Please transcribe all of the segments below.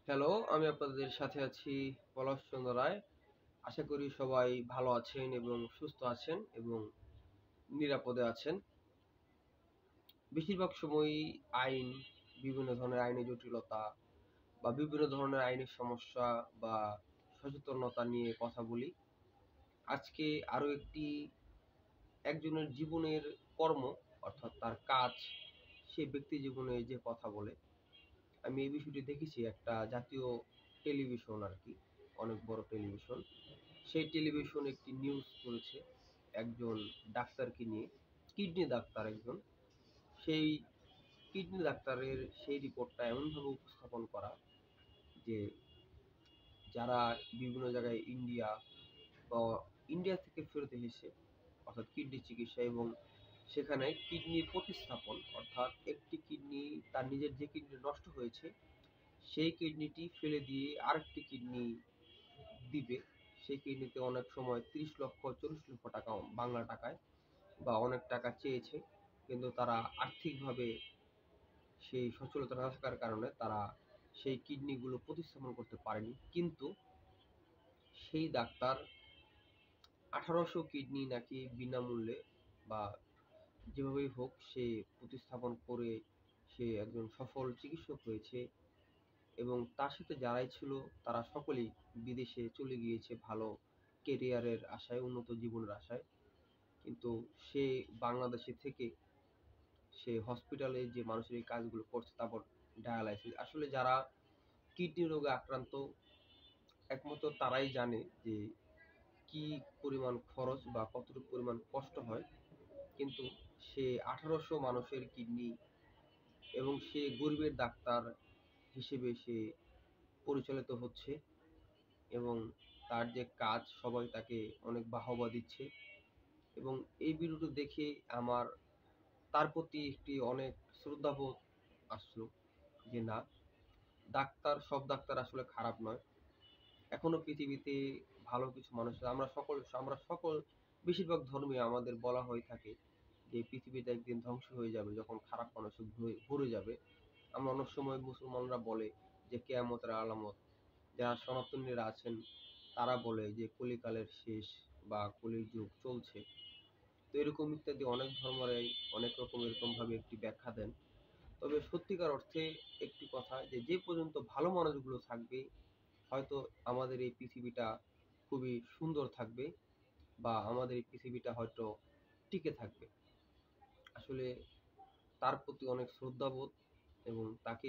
Hello, আমি আপনাদের সাথে আছি পলাশ চন্দ্র রায়। আশা করি সবাই ভালো আছেন এবং সুস্থ আছেন এবং নিরাপদে আছেন। বেশিরভাগ সময়ই আইন, বিভিন্ন ধরনের আইনি জটিলতা বা বিভিন্ন ধরনের আইনি সমস্যা বা সচেতনতা নিয়ে কথা বলি। আজকে আরো একজনের জীবনের কর্ম অর্থাৎ তার কাজ, সে ব্যক্তি জীবনে যে কথা বলে। আমি এই বিষয়টি দেখেছি একটা জাতীয় টেলিভিশন আরকি, অনেক বড় টেলিভিশন। সেই টেলিভিশন একটি নিউজ করেছে একজন ডাক্তারকে নিয়ে, কিডনি ডাক্তার একজন। সেই কিডনি ডাক্তারের সেই রিপোর্টটা এমনভাবে উপস্থাপন করা যে যারা বিভিন্ন জায়গায় বা ইন্ডিয়া থেকে ফেরত এসেছে অর্থাৎ কিডনি চিকিৎসা, এবং সেখানে কিডনির প্রতিস্থাপন অর্থাৎ একটি কিডনি, তার নিজের যে কিডনি নষ্ট হয়েছে সেই কিডনিটি ফেলে দিয়ে আরেকটি কিডনি দিবে। সেই কিডনিতে অনেক সময় ৩০ লক্ষ ৪০ লক্ষ টাকা বাংলা টাকায় বা অনেক টাকা চেয়েছে, কিন্তু তারা আর্থিকভাবে সেই সচ্ছলতা না থাকার কারণে তারা সেই কিডনিগুলো প্রতিস্থাপন করতে পারেনি। কিন্তু সেই ডাক্তার ১৮০০ কিডনি নাকি বিনামূল্যে বা যেভাবেই হোক সে প্রতিস্থাপন করে সে একজন সফল চিকিৎসক হয়েছে, এবং তার সাথে যারাই ছিল তারা সকলেই বিদেশে চলে গিয়েছে ভালো কেরিয়ারের আশায়, উন্নত জীবনের আশায়। কিন্তু সে বাংলাদেশে থেকে সে হসপিটালে যে মানুষের এই কাজগুলো করছে, তারপর ডায়ালাইসিস, আসলে যারা কিডনি রোগে আক্রান্ত একমাত্র তারাই জানে যে কি পরিমাণ খরচ বা কতটুকু পরিমাণ কষ্ট হয়। কিন্তু সে ১৮০০ মানুষের কিডনি, এবং সে গরিবের ডাক্তার হিসেবে সে পরিচালিত হচ্ছে, এবং তার যে কাজ সবাই তাকে অনেক বাহবা দিচ্ছে। এবং এই ভিডিওটি দেখে আমার তার প্রতি একটি অনেক শ্রদ্ধাবোধ আসলো যে না, সব ডাক্তার আসলে খারাপ নয়। এখনো পৃথিবীতে ভালো কিছু মানুষ আছে। আমরা সকল বেশিরভাগ ধর্মে আমাদের বলা হয়ে থাকে যে পৃথিবীটা একদিন ধ্বংস হয়ে যাবে যখন খারাপ মানুষে ভরে যাবে। আমরা অনেক সময় মুসলমানরা বলে যে কেয়ামতের আলামত, যারা সনাতনীরা আছেন তারা বলে যে কলিকালের শেষ বা কলির যুগ চলছে। তো এরকম ইত্যাদি অনেক ধর্মরাই অনেক রকম এরকম ভাবে একটি ব্যাখ্যা দেন। তবে সত্যিকার অর্থে একটি কথা, যে যে পর্যন্ত ভালো মানুষগুলো থাকবে হয়তো আমাদের এই পৃথিবীটা খুবই সুন্দর থাকবে, বা আমাদের এই পৃথিবীটা হয়তো টিকে থাকবে। আসলে তার প্রতি অনেক শ্রদ্ধাবোধ, এবং তাকে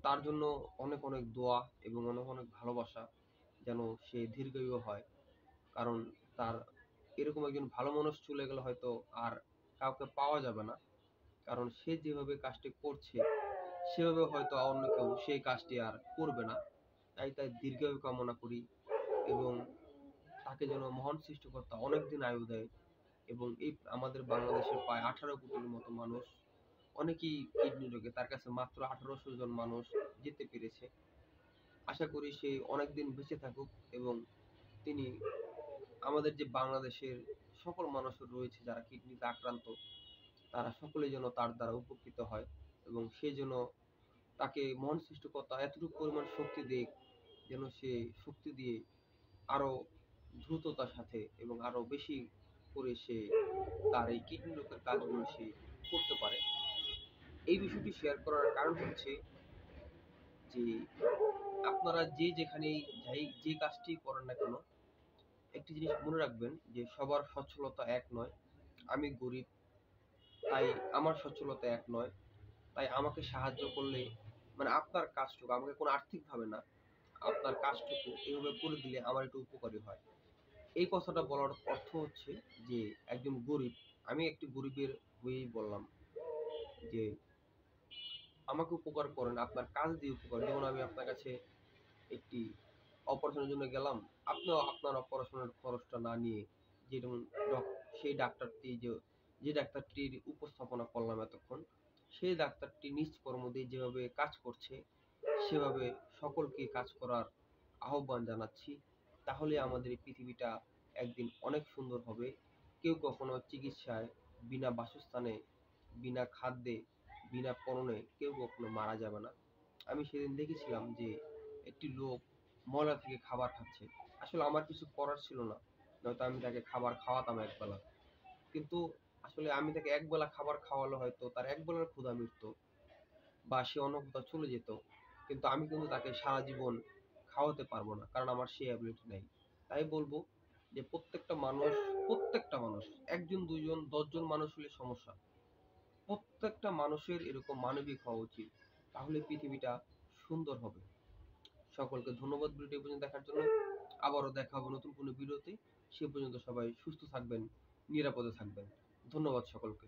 তার জন্য অনেক অনেক দোয়া এবং অনেক অনেক ভালোবাসা, যেন সে দীর্ঘায়ু হয়। কারণ তার এরকম একজন ভালো মানুষ চলে গেলে হয়তো আর কাউকে পাওয়া যাবে না। কারণ সে যেভাবে কাজটি করছে সেভাবে হয়তো অন্য কেউ সেই কাজটি আর করবে না। তাই তার দীর্ঘায়ু কামনা করি, এবং তাকে যেন মহান সৃষ্টিকর্তা অনেকদিন আয়ু দেয়। এবং এই আমাদের বাংলাদেশের প্রায় ১৮ কোটির মতো মানুষ, অনেকেই কিডনি রোগে, তার কাছে মাত্র ১৮০০ জন মানুষ যেতে পেরেছে। আশা করি সে অনেকদিন বেঁচে থাকুক, এবং তিনি আমাদের যে বাংলাদেশের সকল মানুষ রয়েছে যারা কিডনিতে আক্রান্ত, তারা সকলেই যেন তার দ্বারা উপকৃত হয়, এবং সে যেন, তাকে মহান সৃষ্টিকর্তা এতটুকু পরিমাণ শক্তি দেয় যেন সে শক্তি দিয়ে আরো দ্রুততার সাথে এবং আরো বেশি করে সে তার এই কিডনি রোগের কাজগুলো সে করতে পারে। এই বিষয়টি শেয়ার করার কারণ হচ্ছে যে আপনারা যে যেখানেই যে কাজটি করেন না কেন, একটি জিনিস মনে রাখবেন যে সবার সচ্ছলতা এক নয়। আমি গরিব, তাই আমার সচ্ছলতা এক নয়। তাই আমাকে সাহায্য করলে, মানে আপনার কাজটুকু আমাকে কোনো আর্থিকভাবে না, আপনার কাজটুকু এভাবে করে দিলে আমার একটু উপকারী হয়। এই কথাটা বলার অর্থ হচ্ছে যে একজন গরিব, আমি একটি গরিবের হয়েই বললাম যে আমাকে উপকার করেন, আপনার কাজ দিয়ে উপকার। যেমন আমি আপনার কাছে একটি অপারেশনের জন্য গেলাম, আপনিও আপনার অপারেশনের খরচটা না নিয়ে, যেরকম সেই ডাক্তারটি যে ডাক্তারটির উপস্থাপনা করলাম এতক্ষণ, সেই ডাক্তারটি নিজ কর্ম দিয়ে যেভাবে কাজ করছে সেভাবে সকলকে কাজ করার আহ্বান জানাচ্ছি। তাহলে আমাদের এই পৃথিবীটা একদিন অনেক সুন্দর হবে। কেউ কখনো চিকিৎসায় বিনা বাসস্থানে, বিনা খাদ্যে, বিনা পরনে কেউ কখনো মারা যাবে না। আমি সেদিন দেখেছিলাম যে একটি লোক ময়লা থেকে খাবার খাচ্ছে। আসলে আমার কিছু করার ছিল না, নয়তো আমি তাকে খাবার খাওয়াতাম একবেলা। কিন্তু আসলে আমি তাকে একবেলা খাবার খাওয়ালে হয়তো তার একবেলার ক্ষুধা মিটতো বা সে অন্য কোথাও চলে যেত। কিন্তু আমি কিন্তু তাকে সারা জীবন খাওয়াতে পারবো না, কারণ আমার সেই অ্যাবিলিটি নাই। তাই বলবো যে প্রত্যেকটা মানুষ, একজন দুইজন 10 জন মানুষ হলে সমস্যা, প্রত্যেকটা মানুষের এরকম মানবিক হওয়া উচিত। তাহলে পৃথিবীটা সুন্দর হবে। সকলকে ধন্যবাদ ভিডিওটি এই পর্যন্ত দেখার জন্য। আবারও দেখা হবে নতুন কোনো ভিডিওতে। সে পর্যন্ত সবাই সুস্থ থাকবেন, নিরাপদে থাকবেন। ধন্যবাদ সকলকে।